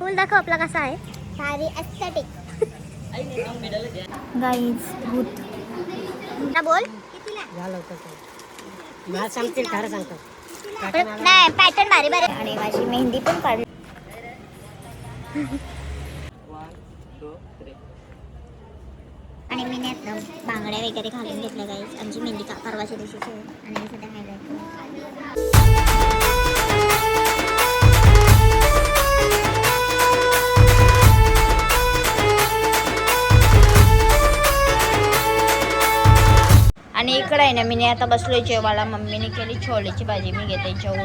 फुल दाखव आपला कसा आहे. भारी एस्थेटिक. गाईज भूत ना बोल. झालं होतं मला सांगतील खरं सांगतो. नाही पॅटर्न भारी भारी. आणि माझी मेहंदी पण काढली. आणि मी नाही बांगड्या वगैरे घालून घेतल्या गाईज. आमची मेहंदी परवाच्या दिवशीची आहे. आणि मी सध्या हायलाइट. आणि इकडे आहे ना मी आता बसलोय जेवायला. मम्मीने केली छोलेची भाजी, मी घेते जेवून.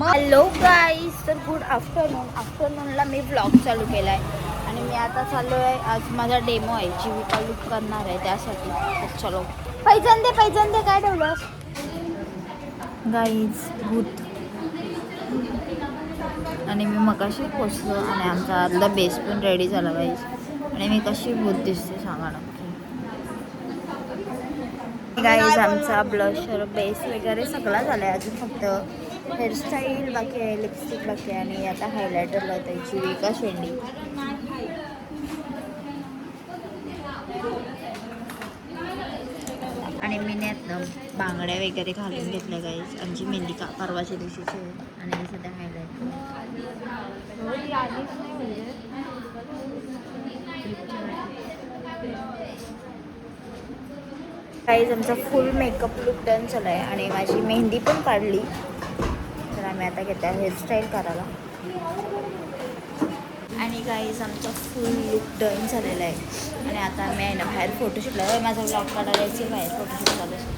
हॅलो गाईज, तर गुड आफ्टरनूनला मी व्लॉग चालू केला आहे. आणि मी आता चाललो आहे, आज माझा डेमो आहे, जीविका लुक करणार आहे त्यासाठी. तर चलो पैजन दे काय ठेवलं गाईज भूत. आणि मी मगाशी पोचलो आणि आमचा अर्धा बेस पण रेडी झाला गाईज. आणि मी कशी भूत दिसते सांगा नक्की गाईज. आमचा ब्लशर बेस वगैरे सगळा झाला आहे, अजून फक्त हेअरस्टाईल बाकी आहे, लिपस्टिक बाकी आहे. आणि आता हायलायटर लावते जीविका शेंडी. आणि मी बांगड्या वगैरे घालून घेतल्या गाईज. आमची मेहंदी परवाच्या दिवशीची आहे. आणि मी सध्या हायलायटर गाईज. आमचा फुल मेकअप लुक डन झाला आहे. आणि माझी मेहंदी पण काढली. तर आम्ही आता घेतो हेअरस्टाईल करायला. आणि गाईज आमचा फुल लुक डन झालेला आहे. आणि आता आम्ही आहे ना बाहेर फोटोशूटला, माझा व्लॉग काढायला यायची बाहेर फोटोशूट चालू असतो.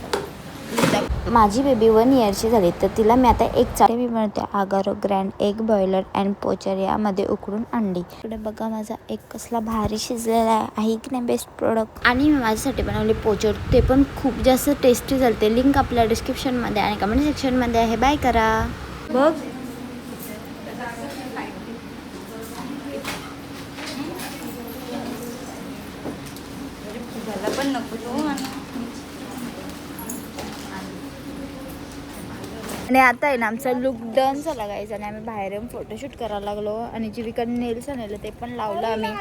माझी बेबी 1 इयरची झाली, तर तिला मी आता एक चाळी मी बनवते Agaro grand egg boiler and poacher यामध्ये उकडून अंडी. इकडे बघा माझा एक कसला भारी शिजलेला आहे की नाही, बेस्ट प्रोडक्ट. आणि मी माझ्यासाठी बनवले पोचर, ते पण खूप जास्त टेस्टी झालते. लिंक आपल्या डिस्क्रिप्शनमध्ये आणि कमेंट सेक्शनमध्ये आहे. बाय करा. बघ पण नको तो. आणि आता आहे ना आमचा लुक डन झाला गाईज. आणि आम्ही बाहेर येऊन फोटोशूट करायला लागलो. आणि जीविकाने नेल्स आणलं ते पण लावलं आम्ही.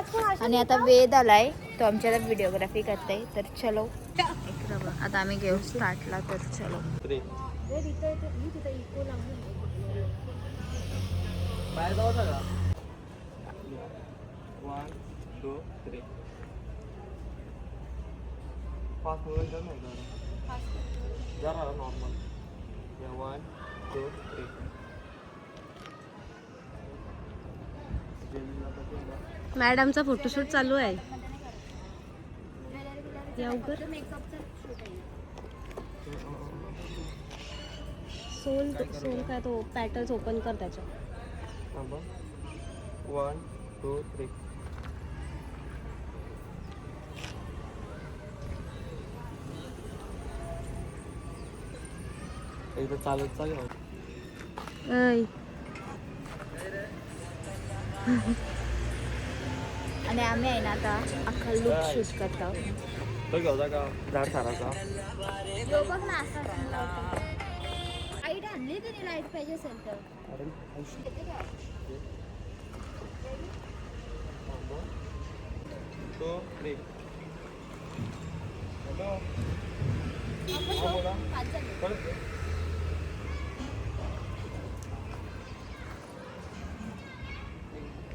आणि आता वेद आलाय, तो आमच्याला व्हिडिओग्राफी करते. तर चलो आता आम्ही घेऊ स्टार्टला. तर चलो बाहेर जाऊ का. 1 2 3 फास्ट मूव्हमेंट कर ना जरा नॉर्मल. 1 2 3 मॅडमचा फोटोशूट चालू आहे. सोल काय तो पॅटर्न ओपन कर त्याच्या. 1 2 3 एकदा चालत चालेल. आणि आम्ही आहे ना आता अख्खा लुक शूट करतो. तो घेऊया का झाड साराचा. बघ ना असा लाईट आणली तरी लाईट पाहिजे असेल तर. तो ब्रेक. हॅलो बोला.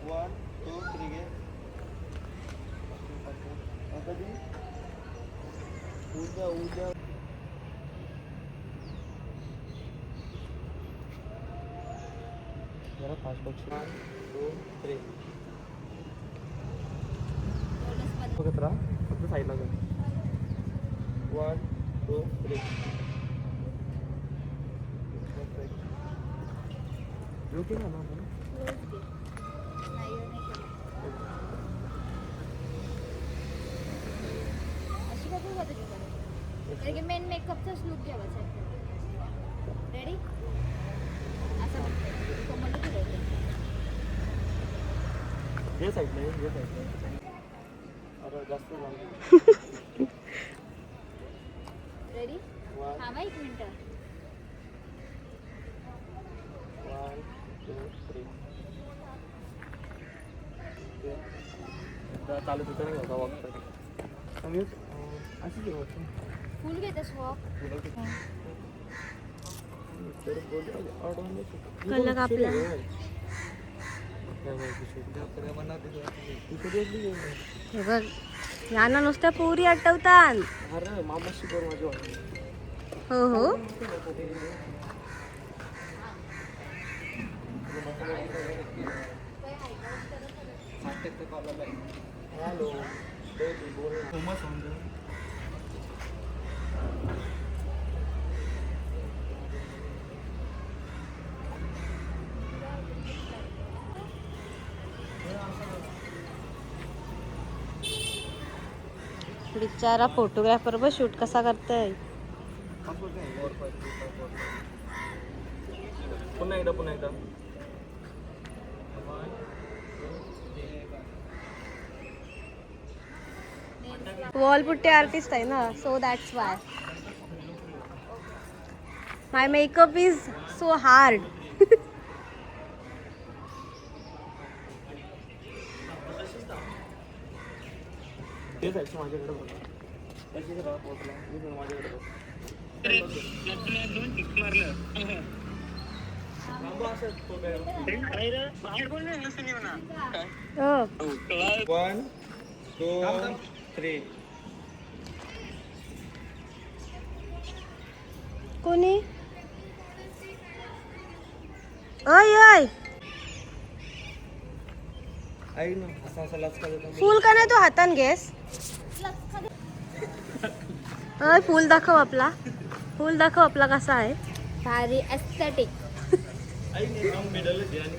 1 2 3 घे. आता दे. उद्या जरा फास्ट बघ. 1 2 3 बघत राहा. फक्त साईडला जा. 1 2 3 ओके ना आपण. मेन मेकअपचाच लुक घ्यायचा. रेडी असं ये साईडला ये साईडला. अरे जास्त झालं. रेडी. थांबा 1 मिनिट. 1 चालू होतं नाही का वॉक आणि अशीच आहे फुल घेतेस वॉक. कल्ला कापला. हे बघ यांना नुसत्या पोरी आठवतात. अरे मामाशी कर माझी वाटली. हो हो हॅलो फेमस होऊन बिचारा फोटोग्राफर बघ शूट कसा करतोय. पुन्हा एकदा वॉल पुट्टे आर्टिस्ट आहे ना, so that's why my makeup is so hard. तेच आहे माझ्याकडे बघा तशीच राहा पोचला मी पण माझ्याकडे बघ वन टू थ्री कोणी अय अय ऐक ना असा असा लचका देतो फुल का नाही तू हातान घेस. अय फुल दाखव आपला. फुल दाखव आपला कसा आहे. भारी एस्थेटिक. ऐक ना मिडल दे आणि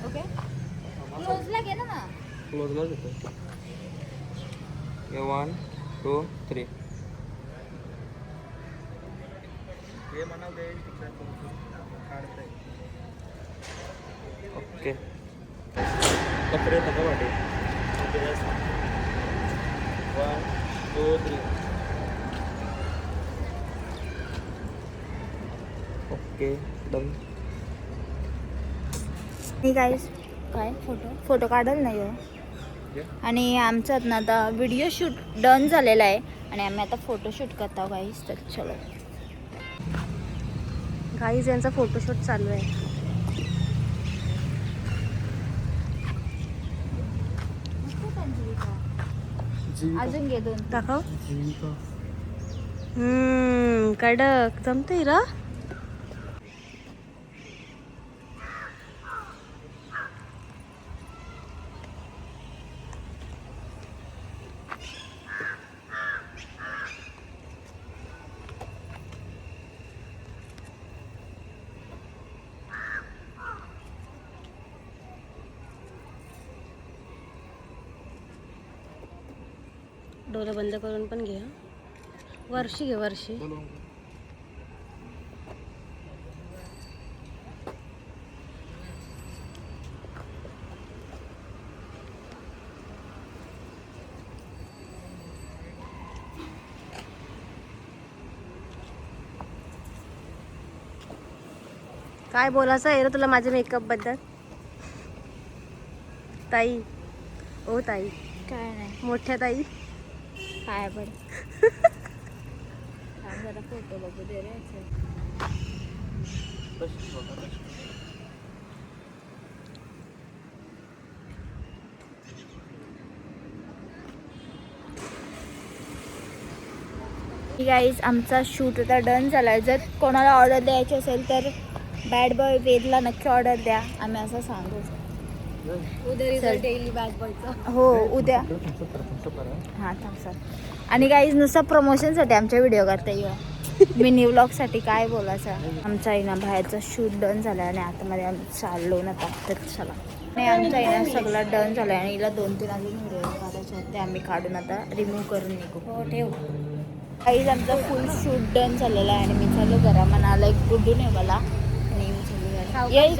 ओके क्लोजला घे ना. क्लोजलाच येतो वन टू थ्री हे म्हणा दे काढतंय ओके कपडे taka वाटे one two three okay done. Hey guys काय फोटो काढल नाही हो. आणि आमच्यात ना आता व्हिडिओ शूट डन झालेला आहे आणि आम्ही आता फोटोशूट करत आहोत गाईस. तर चलो गाईज यांचा फोटोशूट चालू आहे. अजून घे दोन. दाखव. कडक जमतंय रा. डोळे बंद करून पण घे. वर्षी घे वर्षी. काय बोलायचं आहे रे तुला माझ्या मेकअप बद्दल. ताई ओ ताई काय नाही मोठ्या ताई काय पण जरा फोटो बघू दे रे. गाईज आमचा शूट आता डन झाला आहे. जर कोणाला ऑर्डर द्यायची असेल तर बॅड बॉय वेदला नक्की ऑर्डर द्या. आम्ही असं सांगू. उद्या डेली बॅड बॉयचा. हो उद्या. हां थांब. आणि गाईज नुसतं प्रमोशनसाठी आमच्या व्हिडिओ करता येऊ मिनी व्लॉगसाठी काय बोलायचं. आमचा आहे ना बाहेरचा शूट डन झाला आणि आतामध्ये आम्ही चाललो ना तर चला. आणि आमचा आहे ना सगळं डन झालं आणि हिला 2-3 अजून व्हिडिओ काढायचे आहेत ते आम्ही काढून आता रिमूव्ह करून निघू. हो ठेव. काहीच आमचा फुल शूट डन झालेला आहे आणि मी चाललो घरा. म्हणाला एक गुड्डू नाही मला आणि मी चालू येईल.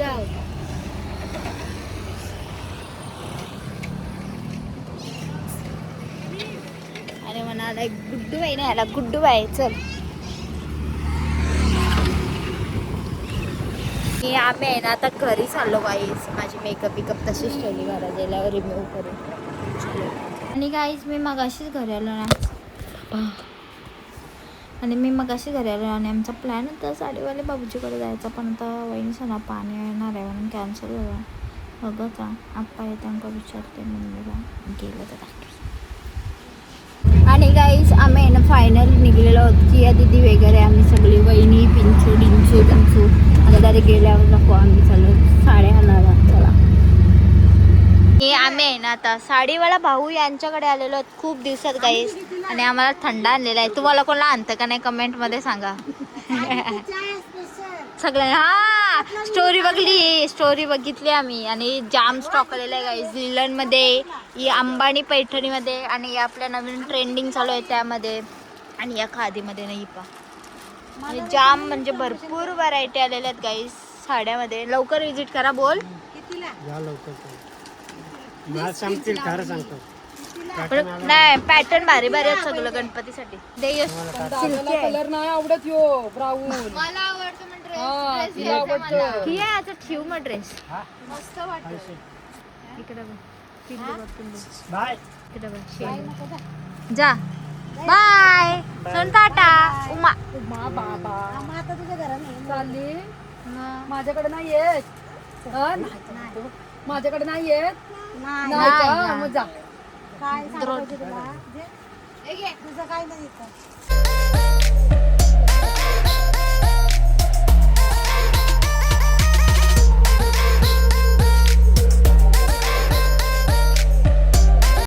आणि म्हणाला एक गुड्डू बाई नाही आला. गुड्डू बाई चल. आम्ही आहे ना आता घरी चाललो गाईस. माझी मेकअप तशीच ठेवली घरात गेल्यावर रिमूव्ह करून. आणि गाईज मी मगाशीच घरी आलो ना घरी आलो आणि आमचा प्लॅन होता साडीवाले बाबूजीकडे जायचा, पण आता वहिनीसना पाणी येणार आहे म्हणून कॅन्सल झाला. बघत आप्पा येतांका विचारते मम्मीला गेलं तर दाखव. आणि गाईज आम्ही आहे ना फायनल निघलेलो आहोत की या दिदी वगैरे आम्ही सगळी वहिनी पिंचू आता तरी गेल्यावर नको आम्ही चालू साड्या आणायला. चला आम्ही आहे ना आता साडीवाला भाऊ यांच्याकडे आलेलो आहोत खूप दिवसात गाईज. आणि आम्हाला थंड आणलेला आहे. तुम्हाला कोणाला आणतं का नाही कमेंट मध्ये सांगा. सगळ्यांना हा स्टोरी बघितली आम्ही. आणि जाम स्टॉक आलेला आहे गाईज लिलन मध्ये, अंबानी पैठणीमध्ये आणि आपल्या नवीन ट्रेंडिंग चालू आहे त्यामध्ये आणि या खादीमध्ये नाही पा. आणि जाम म्हणजे भरपूर व्हरायटी आलेल्या आहेत गाईज साड्यामध्ये. लवकर विजिट करा. बोल नाही पॅटर्न भारी भारी आहेत सगळं गणपतीसाठी. कलर नाही आवडत यो ब्राऊन. मला आवडतो ठेव मग ड्रेस मस्त वाटत. जा बाय टाटा. उमा आता तुझ्या घरात चालली. माझ्याकडे नाही येत. माझ्याकडे नाही येत. नाही का? मग जा. काय तुझं काय नाही.